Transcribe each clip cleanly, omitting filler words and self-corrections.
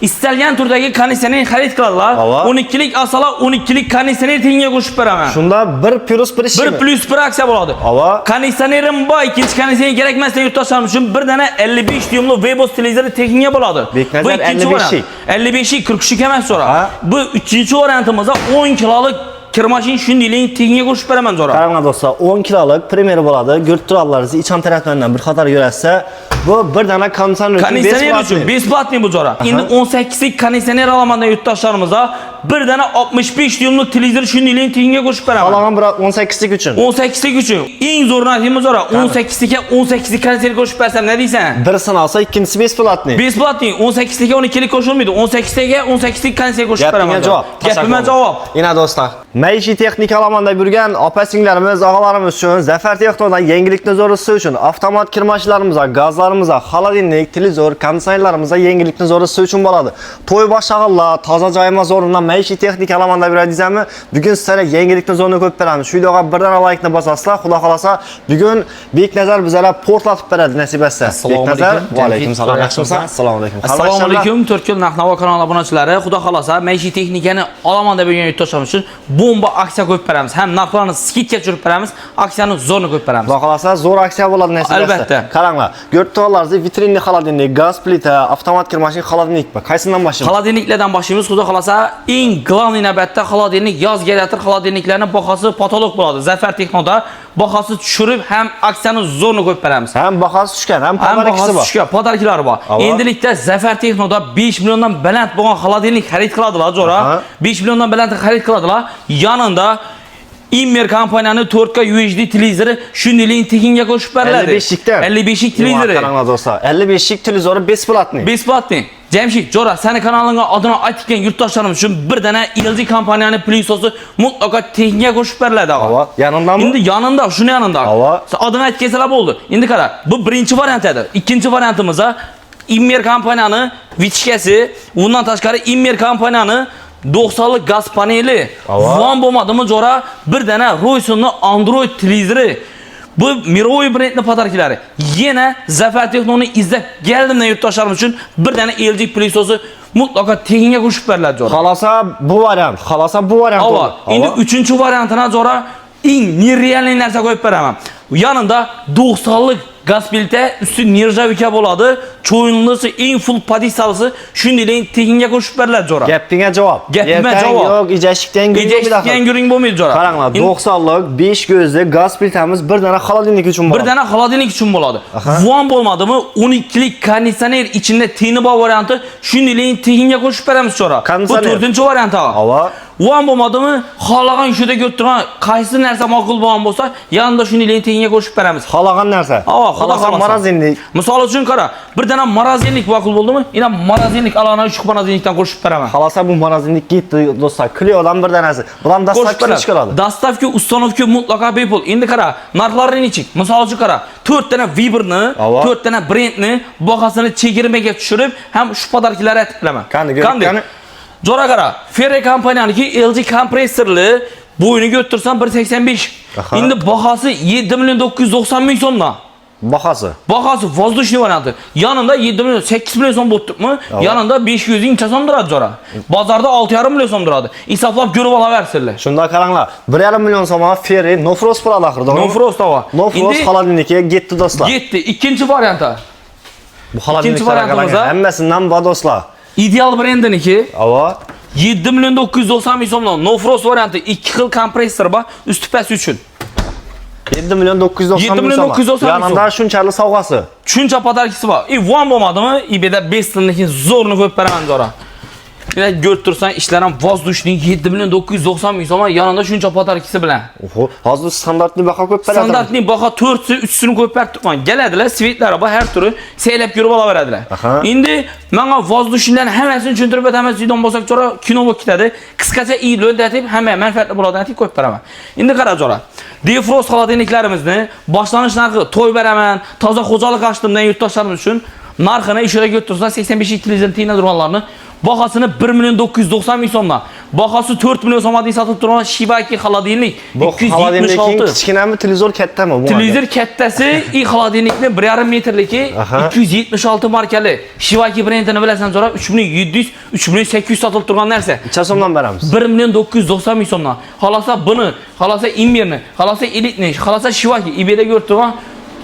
istalgan turdagi konditsioner xarid qiladilar. 12lik asala 12lik konditsioner tenga qo'shib beraman. Shunda 1 plus 1 ish. 1 plus 1 aksiya bo'ladi. Konditsionerim bor, ikkinchi konditsioner kerak emas degan yurtdoshlarim uchun bir dana 55 dyumli Weibos televizori tenga bo'ladi. Bu ikkinchi variant. 55 43 emas so'ra. Bu uchinchi variantimizda 10 kilolik kir mashin shundaylik tenga qo'shib beraman so'ra. Qarang do'stlar, 10 kilolik primer bo'ladi. Ko'rib turarlaringiz, icham taraflardan bir qator yurasiz. Bu bir dana konditsioner uchun besplatniy bu so'ra. Endi 18 lik konditsioner olaman degan yurtdoshlarimizga bir dana 65 dyumli televizor shundaylik tenga qo'shib beraman. Qolgan bir 18 lik uchun. 18 lik uchun eng zo'r narsamiz so'ra. 18 likka 18 lik konditsioner qo'shib bersam ne deysan? Birisini olsa, ikkinchisi besplatniy. Besplatniy 18 likka 12 lik qo'shilmaydi. 18 likka 18 lik konditsioner qo'shib beraman. Gapimga javob. Ina do'stlar, maishiy texnika alamanda yurgan opa-singlarimiz, og'alarimiz uchun Zafar Texnodan yangilikni zo'risi uchun avtomat kir mashinalarimizga, gazlarimizga, xolodilnik, televizor, konditsionerlarimizga yangilikni zo'risi uchun bo'ladi. To'y boshag'illar, toza joyimiz o'rnidan maishiy texnika alamanda yuradingizmi? Bugun sizlarga yangilikni zo'rni ko'p beramiz. Shu videoga birdan like-ni bosasizlar, xudo xolasa, bugun Beknazar bizlarga portlatib beradi nasib etsa. Beknazar, va alaykum assalom. Yaxshimisiz? Assalomu alaykum. Assalomu alaykum. 4 yil Naqnavo kanali obunachilari, xudo xolasa, maishiy texnikani olaman deb yurgan yurtdoshlarim uchun bomba aksiya qo'yib beramiz. Ham narxlarni skidga tushirib beramiz, aksiyani zo'rni qo'yib beramiz. Xudo xolasa, zo'r aksiya bo'ladi nasib etsa. Albatta. Qaranglar, ko'rib vitrinli xolodilnik, gaz plita, avtomat kir mashin xolodilnik bor. Qaysidan boshlaymiz? Xolodilniklardan boshlaymiz. Xudo xolasa, eng global navbatda xolodilnik yoz gerator xolodilniklarning bahasi patolog bo'ladi. Zafar Texnoda bahasi tushirib ham aksiyani zo'rni qo'yib beramiz. Ham bahasi tushgan, ham podarkasi bor. Podarkalari bor. Endilikda Zafar Texnoda 5 milliondan baland bo'lgan xolodilnik xarid qiladilar, zo'ra. 5 milliondan baland xarid qiladilar. Yanında Immer kompaniyani 4K UHD televizori shundaylik tekinga qo'shib beriladi. 55 lik televizori. Qaranglar do'stlar, 55 lik televizori besplatniy. Besplatniy. Jamshid, Jo'ra, seni kanalingga adını aytgan yurtdoshlarimiz uchun bir dana LG kompaniyani plyusosi mutlaqo tekinga qo'shib beriladi. Yanındami? Endi yanında, shuni yanında. Adını aytgansalar bo'ldi. Endi qara, bu birinchi variant edi. Ikkinchi variantimizda Immer kompaniyani vichkasi, undan tashqari Immer kompaniyani 90lik gaz paneli, van bo'lmadimi Jo'ra, bir dana Royson'ning Android televizori. Bu Miroy brendning podarkalari. Yana Zafar Texno'ni izlab keldimdan yurtdoshlarim uchun bir dana LG plyusosi mutlaqo tekinga qo'shib beriladi Jo'ra. Xolasa bu variant. Endi uchinchi variantini Jo'ra eng nerealniy narsa qo'yib beraman. Yanında 90lik gaz plita, üstü nirjavika bo'ladi, cho'yinlisi eng full podistalisi shundaylik tekinga qo'shib beriladi Jo'ra. Gapingga javob. Gapimga javob. Yo'q, ijashlikdan guring bo'lmaydi Jo'ra. Qaranglar, 90lik 5 ko'zli gaz plitamiz bir dana xolodilnik uchun bo'ladi. Bir dana xolodilnik uchun bo'ladi. Van bo'lmadimi? 12lik konditsioner ichida teni bor varianti shundaylik tekinga qo'shib beramiz Jo'ra. Bu 4-varianti. Van bo'lmadimi? Xohlagan shunda ko'rib turgan qaysi narsa ma'qul bo'lgan bo'lsa, yanında shundaylik tekinga qo'shib beramiz. Xohlagan narsa. Xohlagan morozinlik. Misol uchun qara, bir dana morozinlik ma'qul bo'ldimi? Ina morozinlik alana 3 morozinlikdan qo'shib beraman. Xolasa bu morozinlik ketdi do'stlar. Clio'dan bir danasi. Bular dastavka chiqaradi. Dastavka, uстановка mutlaqo bepul. Endi qara, narxlarini nechik? Misol uchun qara, 4 dana Viberni, 4 dana brendni bahosini chegirmaga tushirib, ham shu podarkalar aytib bilaman. Qanday? Jo'ra qara, Ferre kompaniyaniki LG kompressorli bo'yini ko'rtirsan 1.85. Endi bahasi 7 million 990 ming so'mdan. Bahası vozdушный varianti. Yanında 7 milyon 8 milyon so'm bo'ptimi? Yanında 500 ming so'm turadi Jo'ra. Bozorda 6,5 milyon so'm turadi. Hisoblab ko'rib olaversizlar. Shunda qaranglar, 1,5 milyon so'mga Ferri No Frost bo'ladi axirda. No Frost ava. No Frost xolodilnikka ketdi do'stlar. Ketdi. Ikkinchi varianti. Bu xolodilniklar hammasidan bor do'stlar. Ideal brendiniki. 7 milyon 990 ming so'mdan No Frost varianti 2 xil kompressor bor, usti past uchun. 7 milyon 990 ming so'm. Yanında shunchalik sovg'asi. Shuncha podarkasi bor. Van bo'lmadimi? eBayda Best'niki zo'rni qo'yib beraman Jo'ra. Yana ko'rib tursan, ishlarim vozdушный 7 milyon 990 ming so'm, yanında shuncha podarkasi bilan. Hozir standartli baho qo'yib beradi. Standartli baho 4si, 3sini qo'yib berib turman. Keladilar, svetlari bor, har turi saylab ko'rib olaveradilar. Endi menga vozdушныйlarni hammasini tushuntirib o'tamiz, deydigan bo'lsak Jo'ra, kino bo'lib ketadi. Qisqacha iyilib deb hamma manfaatli bo'ladi deb qo'yib beraman. Endi qara Jo'ra. Defrost xolodilniklarimizni boshlanish narxi to'y beraman, toza xo'jalik ochdim degan yurtdoshlarimiz uchun narxini ishora ko'rtirsa 85 televizor tiyinadiganlarni bahosini 1 milyon 990 ming so'mdan. Bahası 4 milyon so'mdan sotib turgan Shibaki xolodilnik Bu 276. kichkinami, televizor kattami bu? Televizor kattasi i xolodilnikni 1,5 metrligi Aha. 276 markali Shibaki brendini bilasan zo'ra 3700, 3800 sotilib turgan narsa. Necha so'mdan beramiz? 1 milyon 990 ming so'mdan. Xolasa buni, xolasa Imbirni, xolasa Elitni, xolasa Shibaki eBayda ko'rib turgan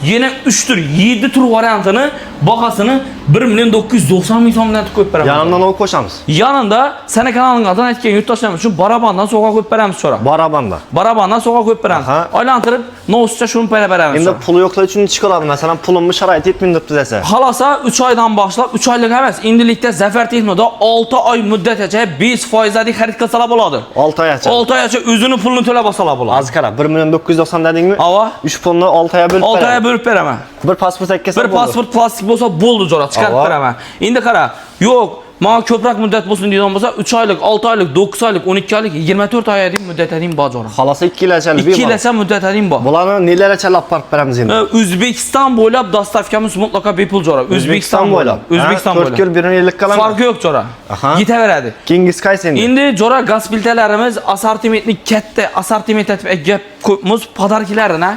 yana 3 tur, 7 tur variantini bahasini 1 milyon 990 ming so'mdan qo'yib beraman. Yanından o koşamız. Yanında sana kanalın adını aytgan yurtdoshlarimiz uchun barabandan so'g'a qo'yib beramiz so'ra. Barabanda. Barabandan so'g'a qo'yib beramiz. Aha. Aylantirib, no'scha shuni payla beramiz. Endi pulu yo'qlar uchun chiqaradi. Masalan, pulumni sharoit etmaydi deb desa. Xalosa 3 oydan boshlab 3 oylik emas, endilikda Zafar Texnoda 6 oy muddatgacha 5% xarid qilsalar bo'ladi. 6 oygacha. 6 oygacha o'zini pulini to'lab olsalar bo'ladi. Az qara 1 milyon 990 dedingmi? Ava 3 pulni 6 oyga bo'lib 6 oyga bo'lib beraman. Bir pasport ekkesa Bir pasport plastik bo'lsa bo'ldi jo'ra, chiqarib Ava. beraman. Endi qara, yo'q, menga ko'proq muddat bo'lsin deydigan bo'lsa 3 oylik, 6 oylik, 9 oylik, 12 oylik, 24 oylik muddatading bor jo'ra. Xolos 2 yilchalik 2 yilgacha muddatading bor. Bularni nelarcha olib borib beramiz endi? O'zbekiston bo'ylab dostavkamiz mutlaqo bepul jo'ra. O'zbekiston bo'ylab. O'zbekiston bo'ylab. 4 yil 1 yillik qalaman. Farqi yo'q jo'ra. Aha. Yetaveradi. Kengiz qaysi endi? Endi jo'ra gaz plitalarimiz assortimentni katta, assortiment etib gap ko'pmiz, podarkilarini,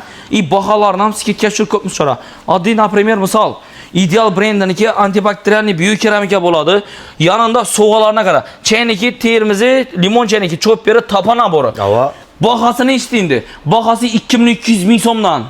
baholarni ham skidga tushirib ko'pmiz jo'ra. Oddiy, например, misol Ideal brendiniki antibakterialniy biokeramika bo'ladi. Yanında sovg'alarga qara. Chayniki, termizi, limon chayniki, cho'pperi, topa nabori. Ava. Bahasini eshitdingdi. Bahasi 2200 ming so'mdan.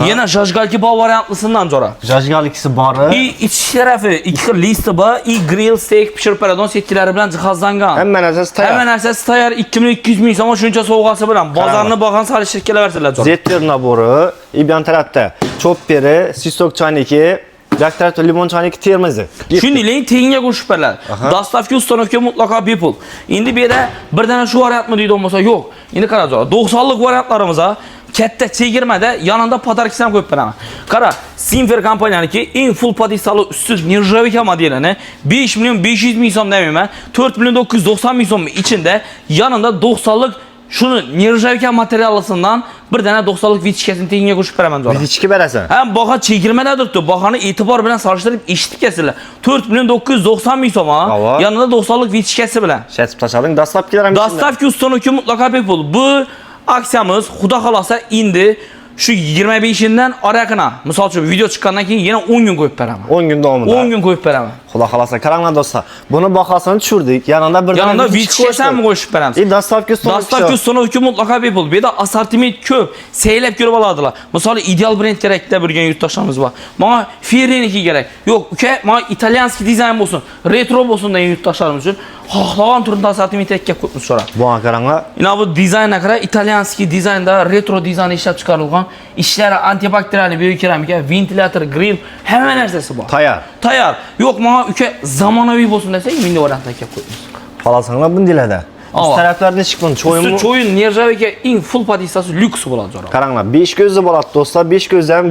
Yana jajgalki bor variantlisidan jo'ra. Jajgalikisi bori. Ich tarafı 2 xil listi bor, grill steak pishirib beradigan setkilari bilan jihozlangan. Hamma narsasi tayyor. Hamma narsasi tayyor 2200 ming so'm shuncha sovg'asi bilan bozorni bagan solishib kelaversinlar jo'ra. Zetler nabori, ibyan tarafda chopperi, sistok chayniki, Jaktar limon chayniki termizi. Shuningdek tenga qo'shib beriladi. Dostavka uстановка mutlaqo bepul. Endi bu yerda bir dana shu variantmi deydigan bo'lsa, yo'q. Endi qara jo'ra, 90lik variantlarimiz ha. Katta chegirmada yanında podarkasini qo'yib beraman. Qara, Simfer kompaniyaniki eng full potensiali usiz nержавейка modelini 5 milyon 500 ming so'm demayman, 4 milyon 990 ming so'm içinde yanında 90lik shuni nержавейка materialisidan bir dana 90lik vichkasini tenga qo'shib beraman jo'ra. Vichka berasan. Ham baho chegirmada turibdi. Bahoni e'tibor bilan solishtirib eshitib kelsizlar. 4 milyon 990 ming so'm ha. Yanında 90lik vichkasi bilan. Shatib tashlading, dastlabkilar ham. Dostavka uстановка mutlaqo bepul. Bu aksiyamiz xudo xolasa endi shu 25-dan oraqina, misol uchun video chiqqandan keyin yana 10 kun qo'yib beraman. 10 kun davomida. 10 kun qo'yib beraman. Xudo xolasa, qaranglar do'stlar. Buni bahosini tushirdik. Yanında bir yanında vichkasini qo'shib beramiz. Dostavka uстановка mutlaqo bepul. Bu yerda assortiment ko'p. Saylab ko'rib oladilar. Misol ideal brend kerak deb bo'lgan yurtdoshlarimiz bor. Menga Ferriniki kerak. Yo'q, uka, menga italyanskiy dizayn bo'lsin, retro bo'lsin degan yurtdoshlarimiz uchun xohlagan turda assortiment ekib qo'yibmiz so'ra. Bu qaranglar. Ina bu dizaynga qara, italyanskiy dizaynda retro dizayn ishlab chiqarilgan, ishlari antibakterial biokeramika, ventilyator, grill, hamma narsasi bor. Tayyor. Tayyor. Yo'q, menga uka zamonaviy bo'lsin desak, menda variantni ekib qo'yibmiz. Xolasanglar buni dilada. Üst taraflardan chiqqan cho'yin. Cho'yin nержавейка eng full pozitsiyasi lyuks bo'ladi jo'ra. Qaranglar, 5 ko'zli bo'ladi do'stlar. 5 ko'zli ham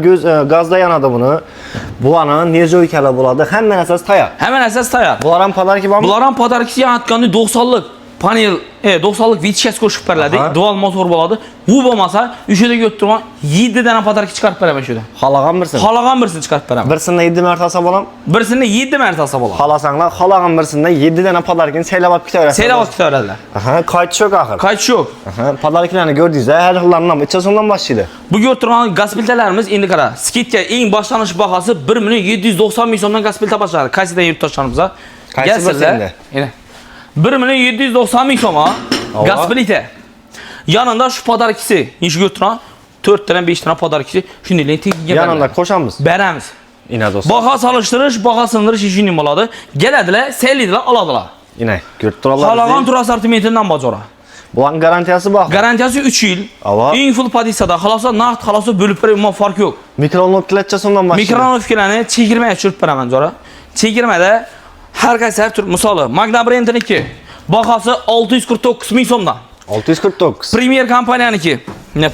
gazda yanadi buni. Bularni nержавейкalar bo'ladi. Hamma narsasi tayyor. Hamma narsasi tayyor. Bular ham podarki bormi? Bular ham podarkisi yetganda 90lik panel, 90lik vichkas qo'shib beriladi. Dual motor bo'ladi. Bu bo'lmasa, o'shada ko'rib turgan 7 dana podarki chiqarib beraman shunda. Xolagan birsin. Xolagan birsini chiqarib beraman. Birsini 7 marta olsa bo'lam? Birsini 7 marta olsa bo'ladi. Xolasanglar, xolagan birsidan 7 dana podarkini saylab olib ketaverasiz. Saylab olib ketaveradilar. Aha, qayt yo'q axir. Qayt yo'q. Aha, podarkilarni ko'rdingiz, har xillardan, necha so'mdan boshlaydi? Bu ko'rib turgan gaz plitalarimiz endi qara, skidga eng boshlanish bahasi 1 milyon 790 ming so'mdan gaz plita boshladi. Qaysidan yurtdoshlarimiz ha? Qaysi birsanda? Endi 1 milyon 790 ming so'm gaz plita. Yanında şu podarkisi, ish ko'rib 4 tane 5 tane podarkisi, shunday tenga yanında qo'shamiz. Beramiz. Ina do'stlar. Baho solishtirish, baho sindirish ishing bo'ladi. Keladilar, saylaydilar, oladilar. Ina, ko'rib turiblar. Xolagan tur assortimentidan bor. Buning garantiyasi bor. Garantiyasi 3 yil. Eng full pozitsiyada, xalosa naqd, xalosa bo'lib berib, farq yo'q. Mikronovkalarcha so'mdan boshlaydi. Mikronovkalarni chegirmaga tushirib beraman jo'ra. Chegirmada har qaysi tur, misoli, Magna brendiniki bahosi 649 ming so'mdan. 649. Premier kompaniyaniki,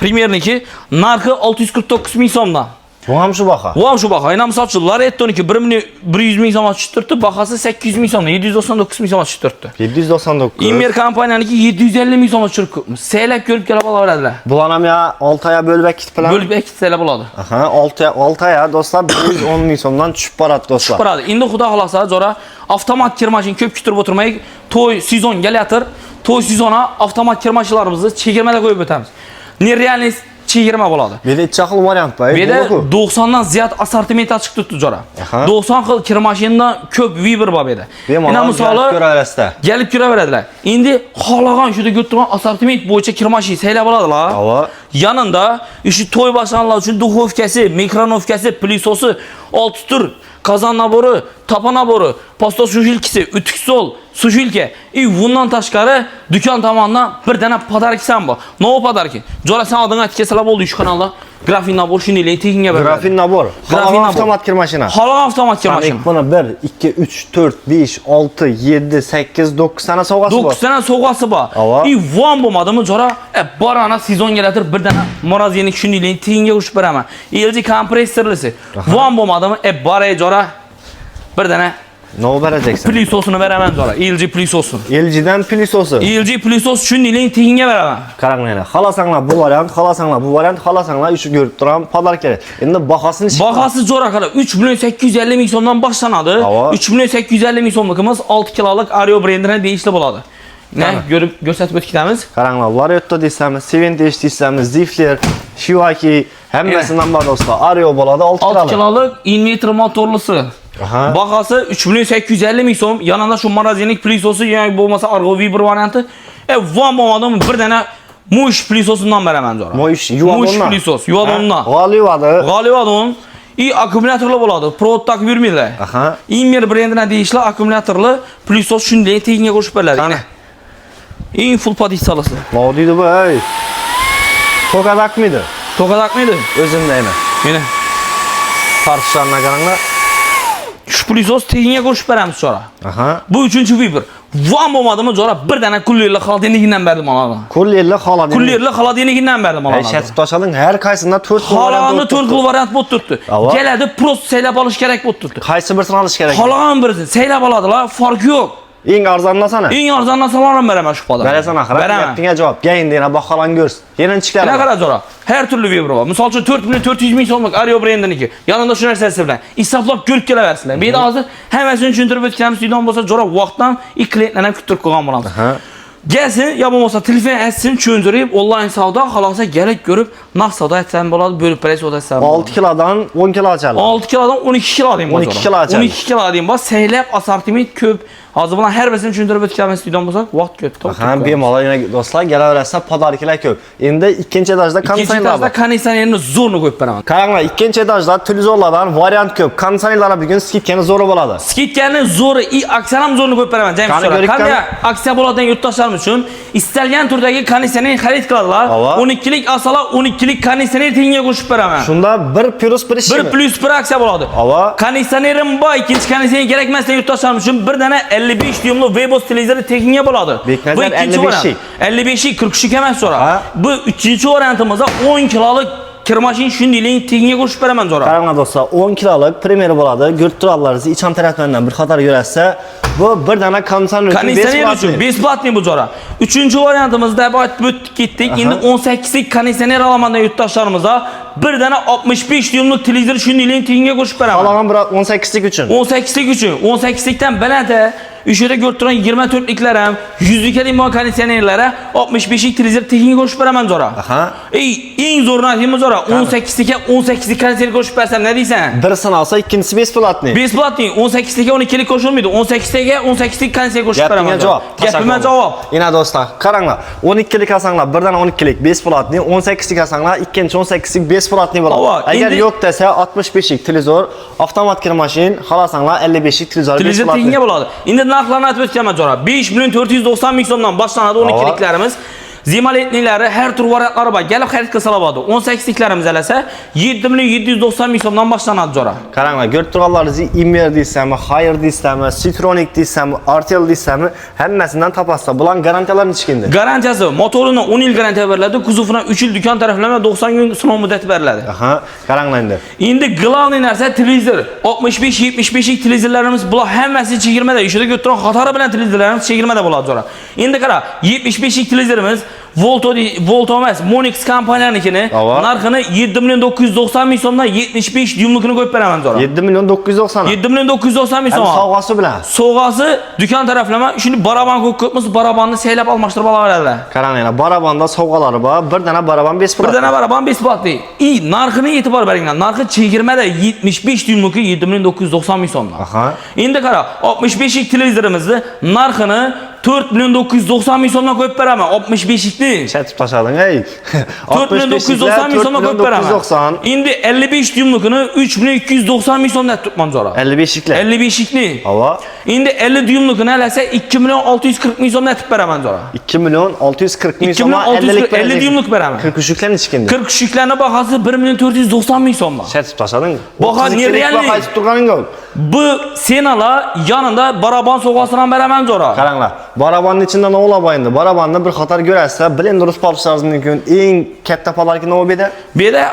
Premierniki narxi 649 ming so'mdan. Bu ham shu baho. Bu ham shu baho. Yana misol uchun Loretto'niki 1 milyon 100 ming so'mga tushib turibdi, bahasi 800 ming so'mdan, 799 ming so'mga tushib turibdi. 799. Imer kompaniyaniki 750 ming so'mga tushirib qo'yibmiz. Saylab ko'rib kelib olaveradilar. Bular ham ya 6 oy bo'lib ketib bilan. Bo'lib ketsalar bo'ladi. Aha, 6 oy do'stlar 110 ming so'mdan tushib boradi do'stlar. Boradi. Endi xudo xolasa jo'ra avtomat kirmachin ko'p kutirib o'tirmay, to'y sezon kelayotir. to'y sezoni avtomat kirmachilarimizni chegirmada qo'yib o'tamiz. Nerealist chegirma bo'ladi. Bir de çakıl variant var. Bu yerda 90 dan ziyod assortiment chiqib turibdi jora. 90 xil kirmashindan ko'p Viber bor bu yerda. Mana misoli gelib kiraveradilar. Endi xohlagan shuda ko'rtirgan assortiment bo'yicha kirmashin saylab oladilar. Yanında shu to'y boshlanganlar uchun duxovkasi, mikronovkasi, plyusosi, 6 tur kazan naboru, tapa naboru, pasta sushilkisi, ütük sol, sushilka. Bundan tashqari dükkan tomonidan bir dana podarksan bor. Ne o podarki? Jora sen adını etikeselab oldu şu kanalda. Grafin nabor shunday tekinga beradi. Grafin nabor. Grafin avtomat kirmashina. Hala avtomat kirmashina. Buni 1, 2, 3, 4, 5, 6, 7, 8, 9 tane sovg'asi bor. 9 tane sovg'asi bor. Von bo'lmadimi jora? Barana sezon kelatir bir dana moraziyanik shunday tekinga qo'shib beraman. LG kompressorlisi. Von bo'lmadimi? Bara jora bir dana ne vereceksin? Plyusosunu veraman jora. LG plyusosunu. LG'den plyusosu. LG plyusos shunday tekinga veraman. Qaranglar, xalasanlar bu variant, xalasanlar bu variant, xalasanlar shu ko'rib turam podar kerak. Endi bahosini bahasi jora qara 3 million 850 ming so'mdan boshlanadi. 3 million 850 ming so'mligimiz 6 kiloluk Ario brendining deyishli bo'ladi. Ne görüp gösterib o'tamiz. Qaranglar, Varietto deysamiz, Seventesh deysamiz, Zifler, Shivaki hammasidan bor do'stlar. Ario bo'ladi 6 kiloluk. 6 kiloluk inverter motorlisi. Bahası 3 million 850 ming so'm. Yanında şu marazinik plyusosi, yani bo'lmasa Argo Viber varianti. Van bo'lmadim bir dana Mush plyusosundan beraman jora. Mush plyusos, Yuadondan. G'olivadon. Akkumulyatorli bo'ladi. Provod takib yurmaydilar. Immer brendining deyishli akkumulyatorli plyusos shunday tekinga qo'shib beriladi. Full pozisyalisi. Ne deydi bu ey? Tokadak mıydı? Tokadak mıydı? Özündeymi? Mene. Tartışlarına qaranglar. Şu plyusos tekinga qo'shib beramiz jora. Bu 3-chi Viber. Van bo'lmadimi jora bir dana kullerli xolodilnigidan berdim mana. Kullerli xolodilnigidan berdim mana. Shatib tashaling har qaysida 4 xil variant. 4 xil variant bo'lib turibdi. Keladi prost saylab olish kerak bo'lib turibdi. Qaysi birini olish kerak? Xolagan birini saylab oladilar, farqi yo'q. Eng arzonlasana. Eng arzonlasalarini beraman shu podar. Berasan axir. Gapingga javob. Gayindina baholan ko'rs. Yerinchiklari. Nima qara jora? Har turli Viber bor. Misol uchun 4 million 400 ming so'mlik Ario brendiniki. Yanında shu narsasi bilan hisoblab ko'rib kelaversizlar. Bu yerda hozir hammasini tushuntirib o'tganimiz uydan bo'lsa jora vaqtdan klientlarni ham kuttirib qo'ygan bo'lamiz. Gelsin ya bo'lmasa telefon etsin cho'ndirib online savdo xalosa gelib ko'rib naq savdo etsan bo'ladi, bo'lib price o'tasan. 6 kilodan 10 kilo ochadi. 6 kilodan 12 kilo deyim bor. 12 kilo ochadi. 12 kilo deyim bor. Saylab assortiment ko'p. Hozir bilan har birisini tushuntirib o'tganimiz uydan bo'lsak vaqt ko'p. Bemalol yana do'stlar kelaversa podarkilar ko'p. Endi ikkinchi etajda konditsionerlar bor. Ikkinchi etajda konditsionerni zo'rni qo'yib beraman. Qaranglar, ikkinchi etajda televizorlardan variant ko'p. Konditsionerlar bugun skidkani zo'ri bo'ladi. Skidkani zo'ri, aksiya ham zo'rni qo'yib beraman. Qanday aksiya bo'ladigan yurtdoshlarimiz uchun istalgan turdagi konditsioner xarid qiladilar. 12 lik asala 12 lik konditsioner tengiga qo'shib beraman. Shunda 1 plus 1 ishmi? 1 plus 1 aksiya bo'ladi. Konditsionerim bor, ikkinchi konditsioner kerak emas degan yurtdoshlarimiz uchun bir dana 55 dyumli Weibos televizori tekinga bo'ladi. Bu ikkinchi variant. 55 43 emas so'ra. Bu uchinchi variantimizda 10 kiloluk kirmashin shunday tekinga qo'shib beraman jora. Qaranglar do'stlar, 10 kiloluk premyer bo'ladi. Gurturalaringizni icham taraflardan bir qator yurasa, bu bir dana konditsioner uchun besplatniy bu jora. Uchinchi variantimizda aytib o'tdik ketdik. Endi 18 lik konditsioner olaman degan yurtdoshlarimizga bir dana 65 dyumli televizor shunday tekinga qo'shib beraman. Qolagan bir 18 lik uchun. 18 lik uchun. 18 likdan baland Üşüde götüren 24 likler hem 100 liklerin bu kondisyonerlere 65 lik televizor tekinga qo'shib beraman jora. En zo'rini aytaymi jora? 18 lik kondisyoner qo'shib bersam ne deysan? Birisini olsa ikkinchisi besplatniy. Besplatniy 18 lik 12 lik qo'shilmaydi. 18 lik kondisyoner qo'shib beraman. Gapimga javob. Ina do'stlar, qaranglar. 12 lik olsanglar birdan 12 lik besplatniy, 18 lik olsanglar ikkinchi 18 lik besplatniy bo'ladi. Agar yo'q desa 65 lik televizor, avtomat kirmashin, xohlasanglar 55 lik televizor besplatniy. Televizor tekinga bo'ladi. Endi narxlarni aytib o'tganman jora. 5 million 490 ming so'mdan boshlanadi 12 liklarimiz. Zimaletniklari her tur variantlari bor. Gelib xarid qilsalar bo'ladi. 18 liklarimiz alasa 7 million 790 ming so'mdan boshlanadi jora. Qaranglar, ko'rib turganlaringizni Immer deysizmi, Haier deysizmi, Citronic deysizmi, Artel deysizmi, hammasidan topasizlar. Bularning garantiyalari nechkindi? Garantiyasi motorining 10 yil garantiya beriladi, kuzovidan 3 yil do'kon taraflama 90 kun sinov muddati beriladi. Qaranglar endi. Endi global narsa televizor. 65-75 lik televizorlarimiz bular hammasi chegirmada. Ishida ko'ttiran xatari bilan televizorlarimiz chegirmada bo'ladi jora. Endi qara, 75 lik televizorimiz Volto emas, Monix kompaniyanikini narxini 7 milyon 990 ming so'mdan 75 dyumlikini qo'yib beraman zo'ra. 7 milyon 990. 7 milyon 990 ming so'm. Sovg'asi bilan. Sovg'asi do'kon taraflama, shuni baraban ko'pmiz, barabanni saylab almashtirib olaveradilar. Qarang, barabanda sovg'alari bor. Bir dana baraban besplat. Bir dana baraban besplat. Narxini e'tibor beringlar. Narxi chegirmada 75 dyumligi 7 milyon 990 ming so'mdan. Aha. Endi qara, 65 lik televizorimizni narxini 4 milyon 990 ming so'mdan qo'yib beraman. 65 likni. Chatib tashlading, ey. 4 milyon 990 ming so'mdan qo'yib beraman. Endi 55 dyumligini 3 milyon 290 ming so'mdan tutman zo'ra. 55 likli. 55 likni. Hava. Endi 50 dyumligini alasa 2 milyon 640 ming so'mdan tutib beraman zo'ra. 2 milyon 640 ming so'mdan 50 dyumlik beraman. 43 liklarni chiqindi. 43 liklarning bahasi 1 milyon 490 ming so'mdan. Chatib tashlading. Baho nerealniy. Qaytib turganing yo'q. Bu senalar yanında baraban sovg'asini ham beraman zo'ra. Qaranglar, barabanning ichidan olib endi. Barabanni bir qator ko'rasiz, bilen durust topishingiz mumkin. Eng katta palarki nima bu yerda?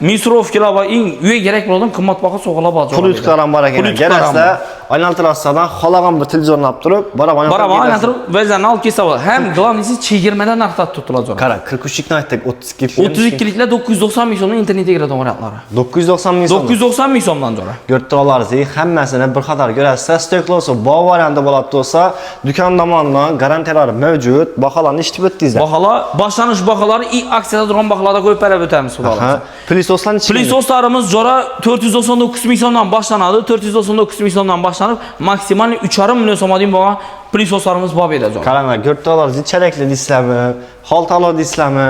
Misrovkalar va eng uy kerak bo'lgan qimmatbaho sovg'alar bor. Pul yutqaran bor ekan. Garasda aylantirasidan xolagan bir televizorni olib turib, baraban aylantirib vazanni olib kelsa bo'ladi. Ham globnisi chegirmadan narxda tutiladi zo'ra. Qara, 43 likni aytdik, 32 liklar 990 ming so'mdan internetga kiradi variantlari. 990 ming so'm. 990 ming so'mdan zo'ra. Ko'rib turalaringiz, hammasini bir qator ko'rasiz. Steklosi bor variantda bo'ladi bo'lsa, do'kon tomonidan garantiyalari mavjud. Baholarni eshitib o'tdingizlar. Baholar, boshlanish baholari ilk aksiyada turgan baholarda qo'yib berib o'tamiz, xudo xohlasa. Plisoslarni Plisoslarimiz zo'ra 499 ming so'mdan boshlanadi. 499 ming so'mdan boshlanib, maksimal 3,5 million so'mdan bo'lgan plisoslarimiz bor edi zo'ra. Qaranglar, ko'rib turalaringiz, charakli deysizlarmi, xaltalo deysizlarmi,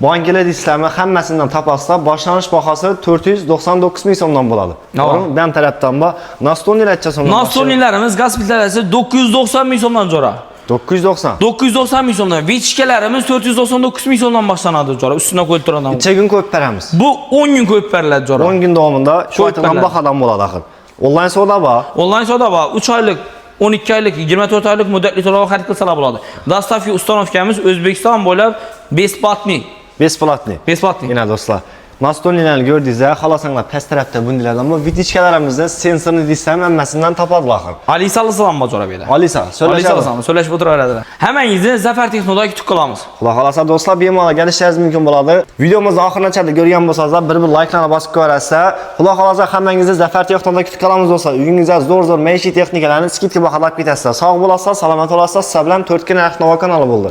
bankilar deysizlarmi, hammasidan tapasda boshlanish bahosi 499 ming so'mdan bo'ladi. To'g'rimi? Ben tarafdan bor. Nastonnilarcha so'mdan. Nastonnilarimiz gaz plitasi 990 ming so'mdan zo'ra. 990. 990 ming so'mdan. Vichkalarimiz 499 ming so'mdan boshlanadi zo'ra. Ustidan qo'yib turadi. Necha kun qo'yib beramiz? Bu 10 kun qo'yib beriladi zo'ra. 10 kun davomida shu aytilgan bahodan bo'ladi axir. Onlayn savdo bor. Onlayn savdo bor. 3 oylik 12 oylik, 24 oylik muddatli to'lov xarid qilsalar bo'ladi. Dostavka ustanovkamiz O'zbekiston bo'ylab besplatniy. Besplatniy. Yana do'stlar, Nastonnilarni ko'rdingizlar, xolasanglar past tarafda bundalardan bu vidichkalarimizda sensorni deysizlarmi, hammasidan topadilar axir. Alisa alayhisalom bor zo'ra bu yerda. Alisa, so'rashib o'tiraveradilar. Hammangizni Zafar Texnoda kutib qolamiz. Xudo xolasa do'stlar, bemalol kelishingiz mumkin bo'ladi. Videomizni oxirigacha ko'rgan bo'lsangiz, bir layklarni bosib ko'rasizlar. Xudo xolasa hammangizni Zafar Texnoda kutib qolamiz do'stlar. Uyingizda zo'r maishiy texnikalarni skidga baholab ketasizlar. Sog' bo'lasizlar, salomat bo'lasizlar. Sizlar bilan 4 kun narx kanali bo'ldi.